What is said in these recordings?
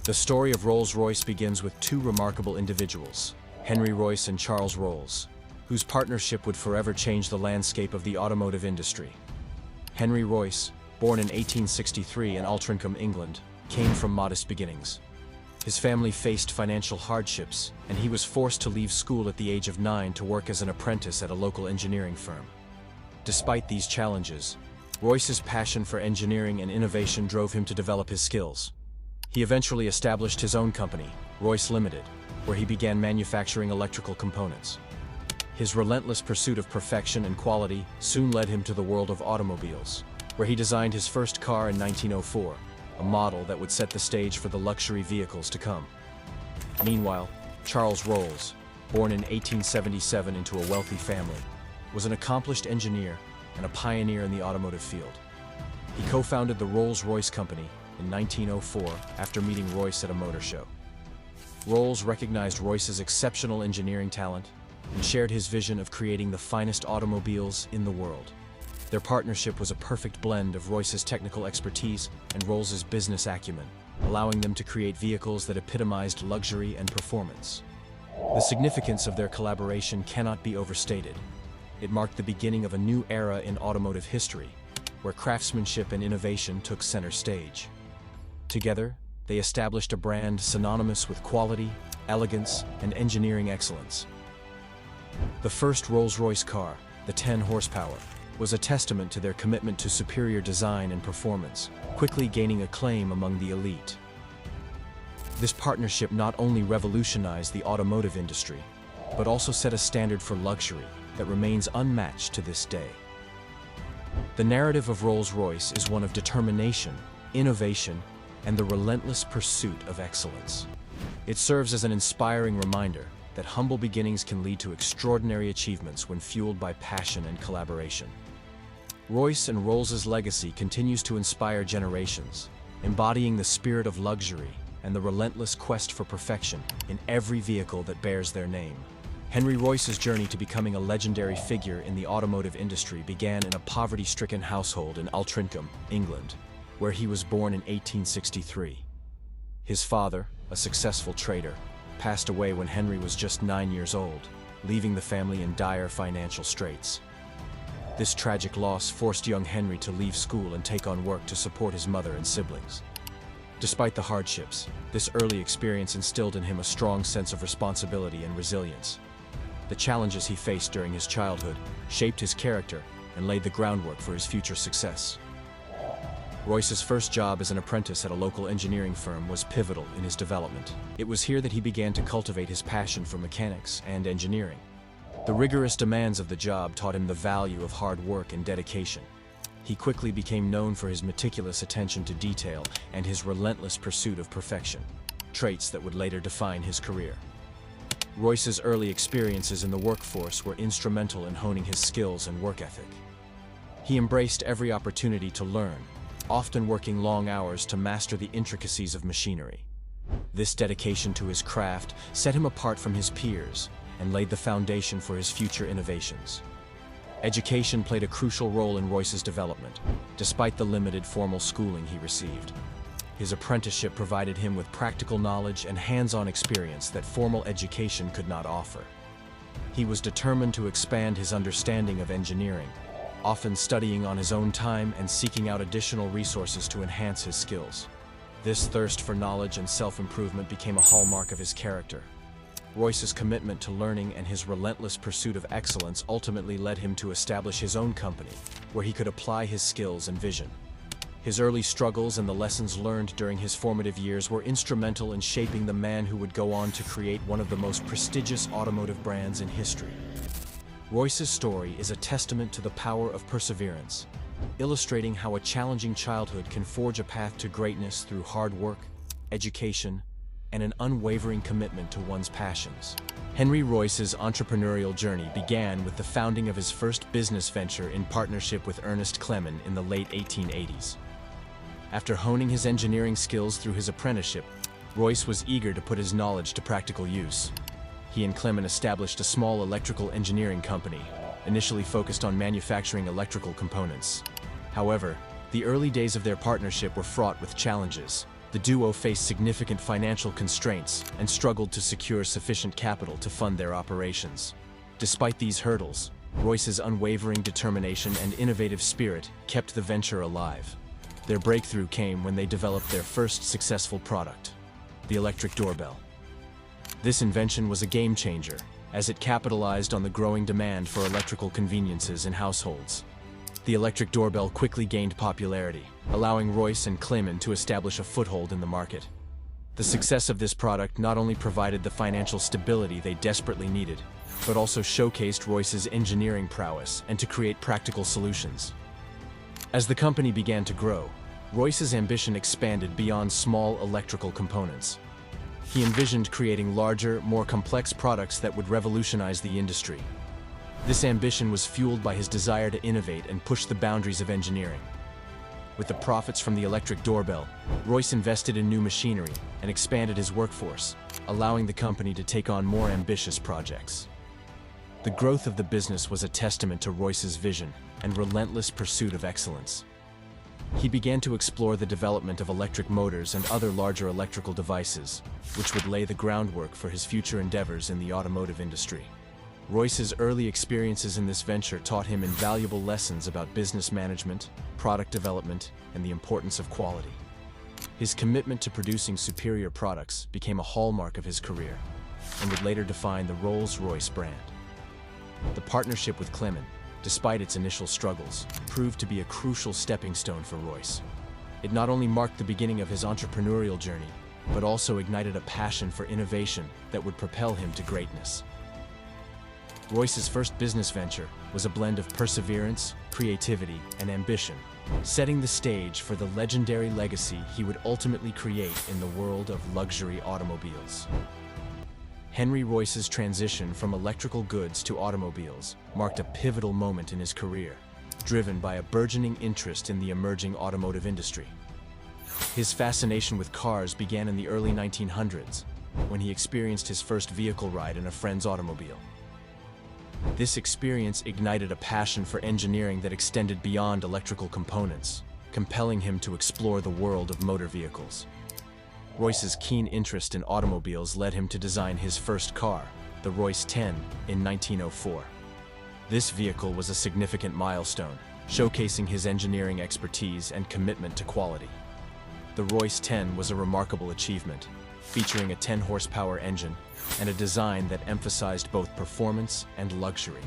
The story of Rolls-Royce begins with two remarkable individuals, Henry Royce and Charles Rolls, whose partnership would forever change the landscape of the automotive industry. Henry Royce, born in 1863 in Altrincham, England, came from modest beginnings. His family faced financial hardships, and he was forced to leave school at the age of 9 to work as an apprentice at a local engineering firm. Despite these challenges, Royce's passion for engineering and innovation drove him to develop his skills. He eventually established his own company, Royce Limited, where he began manufacturing electrical components. His relentless pursuit of perfection and quality soon led him to the world of automobiles, where he designed his first car in 1904, a model that would set the stage for the luxury vehicles to come. Meanwhile, Charles Rolls, born in 1877 into a wealthy family, was an accomplished engineer and a pioneer in the automotive field. He co-founded the Rolls-Royce Company in 1904 after meeting Royce at a motor show. Rolls recognized Royce's exceptional engineering talent and shared his vision of creating the finest automobiles in the world. Their partnership was a perfect blend of Royce's technical expertise and Rolls's business acumen, allowing them to create vehicles that epitomized luxury and performance. The significance of their collaboration cannot be overstated. It marked the beginning of a new era in automotive history, where craftsmanship and innovation took center stage. Together, they established a brand synonymous with quality, elegance, and engineering excellence. The first Rolls-Royce car, the 10 horsepower, was a testament to their commitment to superior design and performance, quickly gaining acclaim among the elite. This partnership not only revolutionized the automotive industry, but also set a standard for luxury that remains unmatched to this day. The narrative of Rolls-Royce is one of determination, innovation, and the relentless pursuit of excellence. It serves as an inspiring reminder that humble beginnings can lead to extraordinary achievements when fueled by passion and collaboration. Royce and Rolls's legacy continues to inspire generations, embodying the spirit of luxury and the relentless quest for perfection in every vehicle that bears their name. Henry Royce's journey to becoming a legendary figure in the automotive industry began in a poverty-stricken household in Altrincham, England, where he was born in 1863. His father, a successful trader, passed away when Henry was just 9 years old, leaving the family in dire financial straits. This tragic loss forced young Henry to leave school and take on work to support his mother and siblings. Despite the hardships, this early experience instilled in him a strong sense of responsibility and resilience. The challenges he faced during his childhood shaped his character and laid the groundwork for his future success. Royce's first job as an apprentice at a local engineering firm was pivotal in his development. It was here that he began to cultivate his passion for mechanics and engineering. The rigorous demands of the job taught him the value of hard work and dedication. He quickly became known for his meticulous attention to detail and his relentless pursuit of perfection, traits that would later define his career. Royce's early experiences in the workforce were instrumental in honing his skills and work ethic. He embraced every opportunity to learn, often working long hours to master the intricacies of machinery. This dedication to his craft set him apart from his peers and laid the foundation for his future innovations. Education played a crucial role in Royce's development, despite the limited formal schooling he received. His apprenticeship provided him with practical knowledge and hands-on experience that formal education could not offer. He was determined to expand his understanding of engineering, often studying on his own time and seeking out additional resources to enhance his skills. This thirst for knowledge and self-improvement became a hallmark of his character. Royce's commitment to learning and his relentless pursuit of excellence ultimately led him to establish his own company, where he could apply his skills and vision. His early struggles and the lessons learned during his formative years were instrumental in shaping the man who would go on to create one of the most prestigious automotive brands in history. Royce's story is a testament to the power of perseverance, illustrating how a challenging childhood can forge a path to greatness through hard work, education, and an unwavering commitment to one's passions. Henry Royce's entrepreneurial journey began with the founding of his first business venture in partnership with Ernest Clemen in the late 1880s. After honing his engineering skills through his apprenticeship, Royce was eager to put his knowledge to practical use. He and Clemen established a small electrical engineering company, initially focused on manufacturing electrical components. However, the early days of their partnership were fraught with challenges. The duo faced significant financial constraints and struggled to secure sufficient capital to fund their operations. Despite these hurdles, Royce's unwavering determination and innovative spirit kept the venture alive. Their breakthrough came when they developed their first successful product, the electric doorbell. This invention was a game changer, as it capitalized on the growing demand for electrical conveniences in households. The electric doorbell quickly gained popularity, allowing Royce and Clement to establish a foothold in the market. The success of this product not only provided the financial stability they desperately needed, but also showcased Royce's engineering prowess and to create practical solutions. As the company began to grow, Royce's ambition expanded beyond small electrical components. He envisioned creating larger, more complex products that would revolutionize the industry. This ambition was fueled by his desire to innovate and push the boundaries of engineering. With the profits from the electric doorbell, Royce invested in new machinery and expanded his workforce, allowing the company to take on more ambitious projects. The growth of the business was a testament to Royce's vision and relentless pursuit of excellence. He began to explore the development of electric motors and other larger electrical devices, which would lay the groundwork for his future endeavors in the automotive industry. Royce's early experiences in this venture taught him invaluable lessons about business management, product development, and the importance of quality. His commitment to producing superior products became a hallmark of his career and would later define the Rolls-Royce brand. The partnership with Clement, despite its initial struggles, proved to be a crucial stepping stone for Royce. It not only marked the beginning of his entrepreneurial journey, but also ignited a passion for innovation that would propel him to greatness. Royce's first business venture was a blend of perseverance, creativity, and ambition, setting the stage for the legendary legacy he would ultimately create in the world of luxury automobiles. Henry Royce's transition from electrical goods to automobiles marked a pivotal moment in his career, driven by a burgeoning interest in the emerging automotive industry. His fascination with cars began in the early 1900s, when he experienced his first vehicle ride in a friend's automobile. This experience ignited a passion for engineering that extended beyond electrical components, compelling him to explore the world of motor vehicles. Royce's keen interest in automobiles led him to design his first car, the Royce 10, in 1904. This vehicle was a significant milestone, showcasing his engineering expertise and commitment to quality. The Royce 10 was a remarkable achievement, featuring a 10-horsepower engine and a design that emphasized both performance and luxury.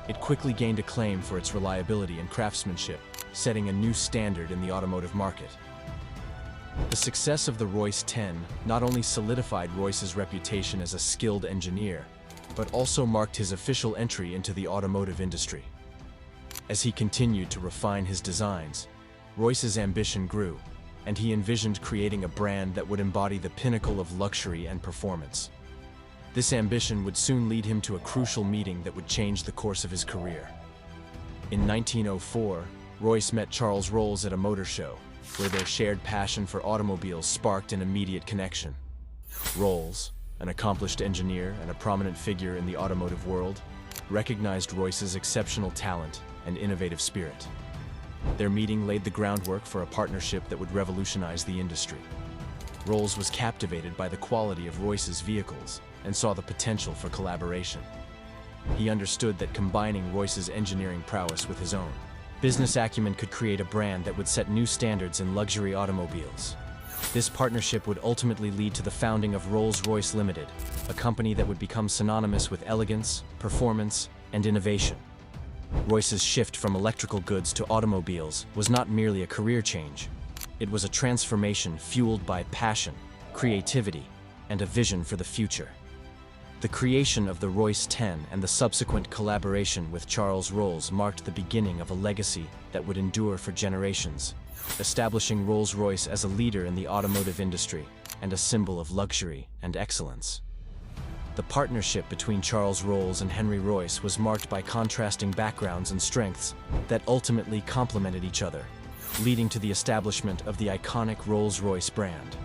It quickly gained acclaim for its reliability and craftsmanship, setting a new standard in the automotive market. The success of the Royce 10 not only solidified Royce's reputation as a skilled engineer, but also marked his official entry into the automotive industry. As he continued to refine his designs, Royce's ambition grew, and he envisioned creating a brand that would embody the pinnacle of luxury and performance. This ambition would soon lead him to a crucial meeting that would change the course of his career. In 1904, Royce met Charles Rolls at a motor show, where their shared passion for automobiles sparked an immediate connection. Rolls, an accomplished engineer and a prominent figure in the automotive world, recognized Royce's exceptional talent and innovative spirit. Their meeting laid the groundwork for a partnership that would revolutionize the industry. Rolls was captivated by the quality of Royce's vehicles and saw the potential for collaboration. He understood that combining Royce's engineering prowess with his own business acumen could create a brand that would set new standards in luxury automobiles. This partnership would ultimately lead to the founding of Rolls-Royce Limited, a company that would become synonymous with elegance, performance, and innovation. Royce's shift from electrical goods to automobiles was not merely a career change. It was a transformation fueled by passion, creativity, and a vision for the future. The creation of the Royce 10 and the subsequent collaboration with Charles Rolls marked the beginning of a legacy that would endure for generations, establishing Rolls-Royce as a leader in the automotive industry and a symbol of luxury and excellence. The partnership between Charles Rolls and Henry Royce was marked by contrasting backgrounds and strengths that ultimately complemented each other, leading to the establishment of the iconic Rolls-Royce brand.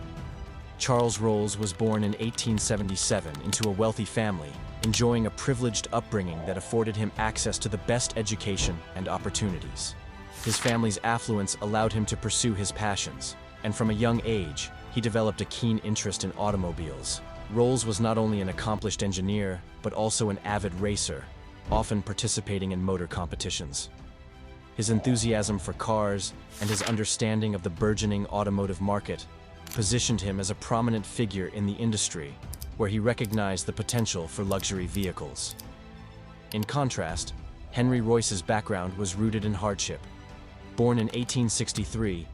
Charles Rolls was born in 1877 into a wealthy family, enjoying a privileged upbringing that afforded him access to the best education and opportunities. His family's affluence allowed him to pursue his passions, and from a young age, he developed a keen interest in automobiles. Rolls was not only an accomplished engineer, but also an avid racer, often participating in motor competitions. His enthusiasm for cars and his understanding of the burgeoning automotive market positioned him as a prominent figure in the industry, where he recognized the potential for luxury vehicles. In contrast, Henry Royce's background was rooted in hardship. Born in 1863,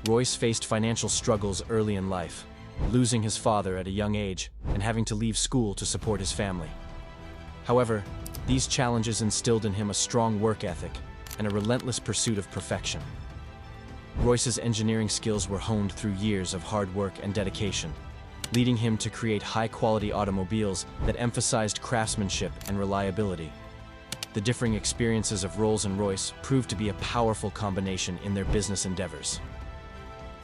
Royce faced financial struggles early in life, losing his father at a young age and having to leave school to support his family. However, these challenges instilled in him a strong work ethic and a relentless pursuit of perfection. Royce's engineering skills were honed through years of hard work and dedication, leading him to create high-quality automobiles that emphasized craftsmanship and reliability. The differing experiences of Rolls and Royce proved to be a powerful combination in their business endeavors.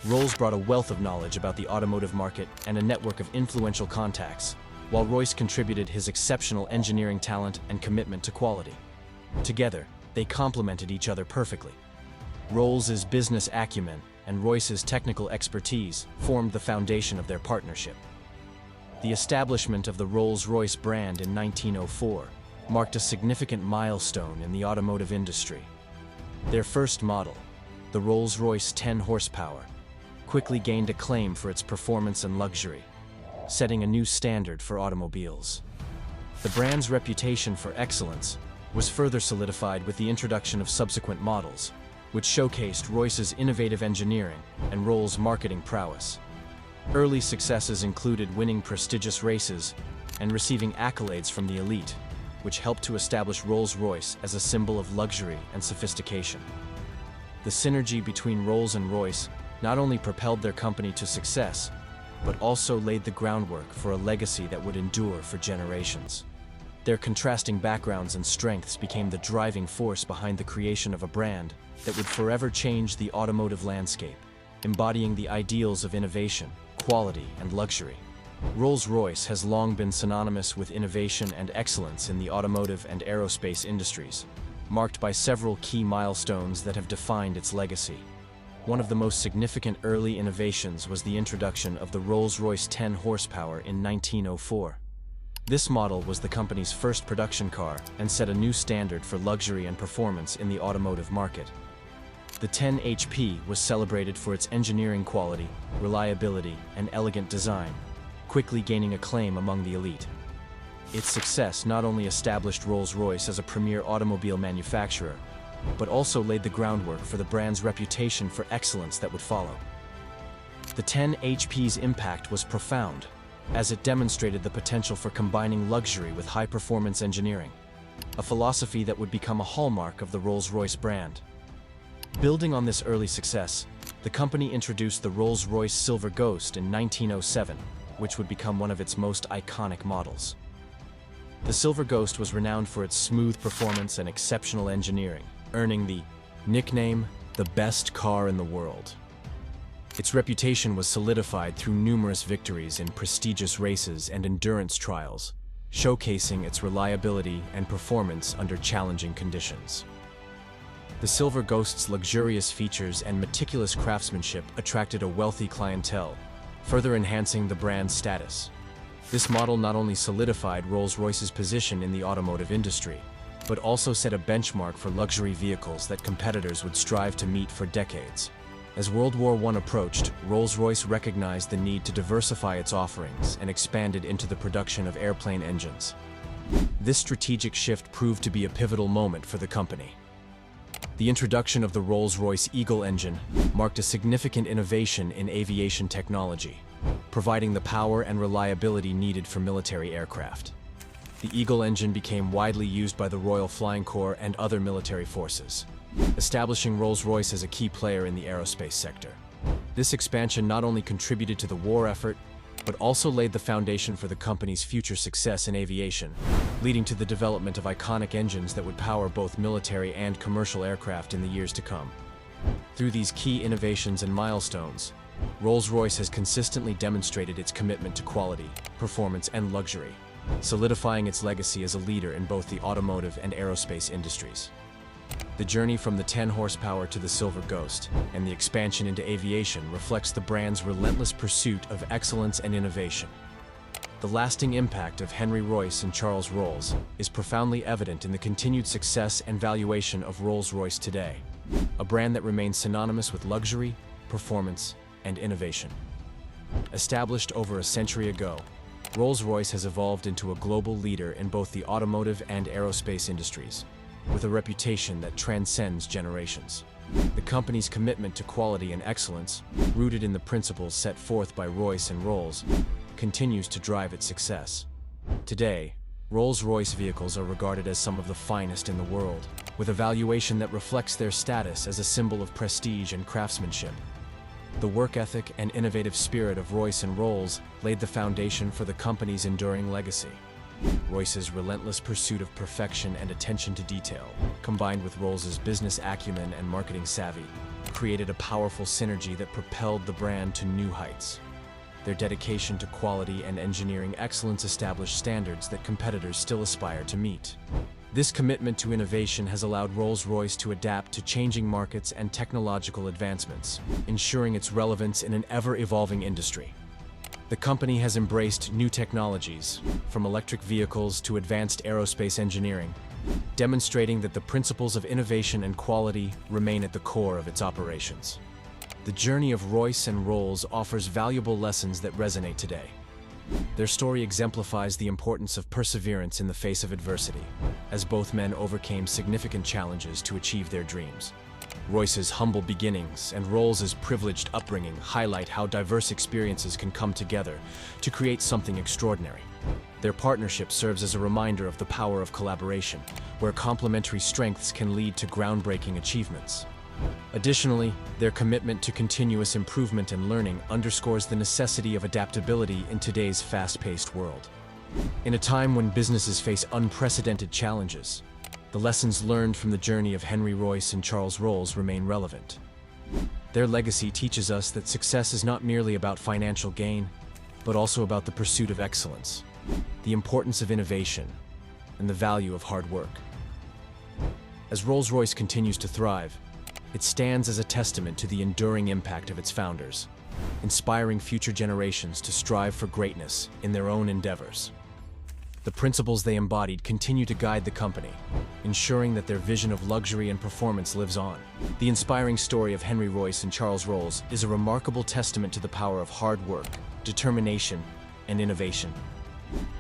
Rolls brought a wealth of knowledge about the automotive market and a network of influential contacts, while Royce contributed his exceptional engineering talent and commitment to quality. Together, they complemented each other perfectly. Rolls' business acumen and Royce's technical expertise formed the foundation of their partnership. The establishment of the Rolls-Royce brand in 1904 marked a significant milestone in the automotive industry. Their first model, the Rolls-Royce 10 horsepower, quickly gained acclaim for its performance and luxury, setting a new standard for automobiles. The brand's reputation for excellence was further solidified with the introduction of subsequent models, which showcased Royce's innovative engineering and Rolls' marketing prowess. Early successes included winning prestigious races and receiving accolades from the elite, which helped to establish Rolls-Royce as a symbol of luxury and sophistication. The synergy between Rolls and Royce not only propelled their company to success, but also laid the groundwork for a legacy that would endure for generations. Their contrasting backgrounds and strengths became the driving force behind the creation of a brand that would forever change the automotive landscape, embodying the ideals of innovation, quality, and luxury. Rolls-Royce has long been synonymous with innovation and excellence in the automotive and aerospace industries, marked by several key milestones that have defined its legacy. One of the most significant early innovations was the introduction of the Rolls-Royce 10 horsepower in 1904. This model was the company's first production car and set a new standard for luxury and performance in the automotive market. The 10 HP was celebrated for its engineering quality, reliability, and elegant design, quickly gaining acclaim among the elite. Its success not only established Rolls-Royce as a premier automobile manufacturer, but also laid the groundwork for the brand's reputation for excellence that would follow. The 10 HP's impact was profound, as it demonstrated the potential for combining luxury with high-performance engineering, a philosophy that would become a hallmark of the Rolls-Royce brand. Building on this early success, the company introduced the Rolls-Royce Silver Ghost in 1907, which would become one of its most iconic models. The Silver Ghost was renowned for its smooth performance and exceptional engineering, earning the nickname, "the best car in the world." Its reputation was solidified through numerous victories in prestigious races and endurance trials, showcasing its reliability and performance under challenging conditions. The Silver Ghost's luxurious features and meticulous craftsmanship attracted a wealthy clientele, further enhancing the brand's status. This model not only solidified Rolls-Royce's position in the automotive industry, but also set a benchmark for luxury vehicles that competitors would strive to meet for decades. As World War I approached, Rolls-Royce recognized the need to diversify its offerings and expanded into the production of airplane engines. This strategic shift proved to be a pivotal moment for the company. The introduction of the Rolls-Royce Eagle engine marked a significant innovation in aviation technology, providing the power and reliability needed for military aircraft. The Eagle engine became widely used by the Royal Flying Corps and other military forces, establishing Rolls-Royce as a key player in the aerospace sector. This expansion not only contributed to the war effort, but also laid the foundation for the company's future success in aviation, leading to the development of iconic engines that would power both military and commercial aircraft in the years to come. Through these key innovations and milestones, Rolls-Royce has consistently demonstrated its commitment to quality, performance, and luxury, solidifying its legacy as a leader in both the automotive and aerospace industries. The journey from the 10 horsepower to the Silver Ghost and the expansion into aviation reflects the brand's relentless pursuit of excellence and innovation. The lasting impact of Henry Royce and Charles Rolls is profoundly evident in the continued success and valuation of Rolls-Royce today, a brand that remains synonymous with luxury, performance, and innovation. Established over a century ago, Rolls-Royce has evolved into a global leader in both the automotive and aerospace industries, with a reputation that transcends generations. The company's commitment to quality and excellence, rooted in the principles set forth by Royce and Rolls, continues to drive its success. Today, Rolls-Royce vehicles are regarded as some of the finest in the world, with a valuation that reflects their status as a symbol of prestige and craftsmanship. The work ethic and innovative spirit of Royce and Rolls laid the foundation for the company's enduring legacy. Royce's relentless pursuit of perfection and attention to detail, combined with Rolls's business acumen and marketing savvy, created a powerful synergy that propelled the brand to new heights. Their dedication to quality and engineering excellence established standards that competitors still aspire to meet. This commitment to innovation has allowed Rolls-Royce to adapt to changing markets and technological advancements, ensuring its relevance in an ever-evolving industry. The company has embraced new technologies, from electric vehicles to advanced aerospace engineering, demonstrating that the principles of innovation and quality remain at the core of its operations. The journey of Royce and Rolls offers valuable lessons that resonate today. Their story exemplifies the importance of perseverance in the face of adversity, as both men overcame significant challenges to achieve their dreams. Royce's humble beginnings and Rolls's privileged upbringing highlight how diverse experiences can come together to create something extraordinary. Their partnership serves as a reminder of the power of collaboration, where complementary strengths can lead to groundbreaking achievements. Additionally, their commitment to continuous improvement and learning underscores the necessity of adaptability in today's fast-paced world. In a time when businesses face unprecedented challenges, the lessons learned from the journey of Henry Royce and Charles Rolls remain relevant. Their legacy teaches us that success is not merely about financial gain, but also about the pursuit of excellence, the importance of innovation, and the value of hard work. As Rolls-Royce continues to thrive, it stands as a testament to the enduring impact of its founders, inspiring future generations to strive for greatness in their own endeavors. The principles they embodied continue to guide the company, ensuring that their vision of luxury and performance lives on. The inspiring story of Henry Royce and Charles Rolls is a remarkable testament to the power of hard work, determination, and innovation.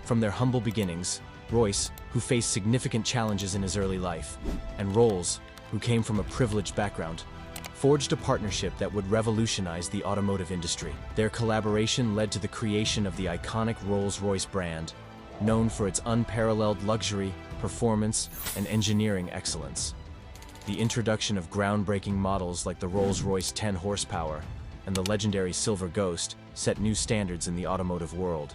From their humble beginnings, Royce, who faced significant challenges in his early life, and Rolls, who came from a privileged background, forged a partnership that would revolutionize the automotive industry. Their collaboration led to the creation of the iconic Rolls-Royce brand, known for its unparalleled luxury, performance, and engineering excellence. The introduction of groundbreaking models like the Rolls-Royce 10 horsepower and the legendary Silver Ghost set new standards in the automotive world,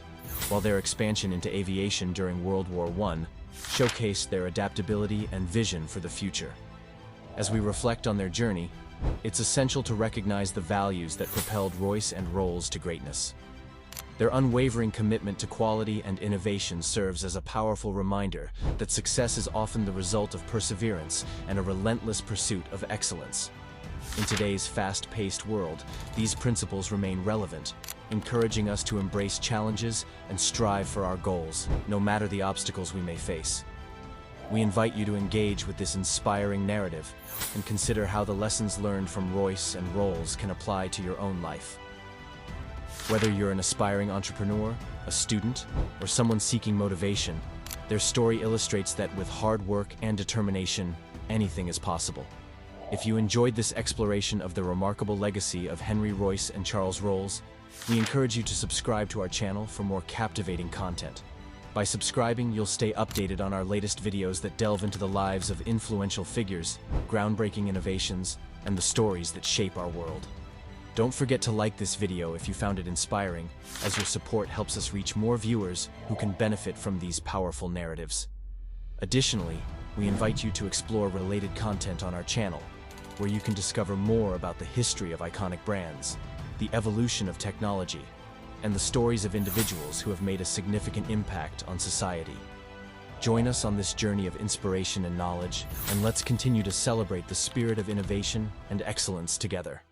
while their expansion into aviation during World War I showcased their adaptability and vision for the future. As we reflect on their journey, it's essential to recognize the values that propelled Royce and Rolls to greatness. Their unwavering commitment to quality and innovation serves as a powerful reminder that success is often the result of perseverance and a relentless pursuit of excellence. In today's fast-paced world, these principles remain relevant, encouraging us to embrace challenges and strive for our goals, no matter the obstacles we may face. We invite you to engage with this inspiring narrative and consider how the lessons learned from Royce and Rolls can apply to your own life. Whether you're an aspiring entrepreneur, a student, or someone seeking motivation, their story illustrates that with hard work and determination, anything is possible. If you enjoyed this exploration of the remarkable legacy of Henry Royce and Charles Rolls, we encourage you to subscribe to our channel for more captivating content. By subscribing, you'll stay updated on our latest videos that delve into the lives of influential figures, groundbreaking innovations, and the stories that shape our world. Don't forget to like this video if you found it inspiring, as your support helps us reach more viewers who can benefit from these powerful narratives. Additionally, we invite you to explore related content on our channel, where you can discover more about the history of iconic brands, the evolution of technology, and the stories of individuals who have made a significant impact on society. Join us on this journey of inspiration and knowledge, and let's continue to celebrate the spirit of innovation and excellence together.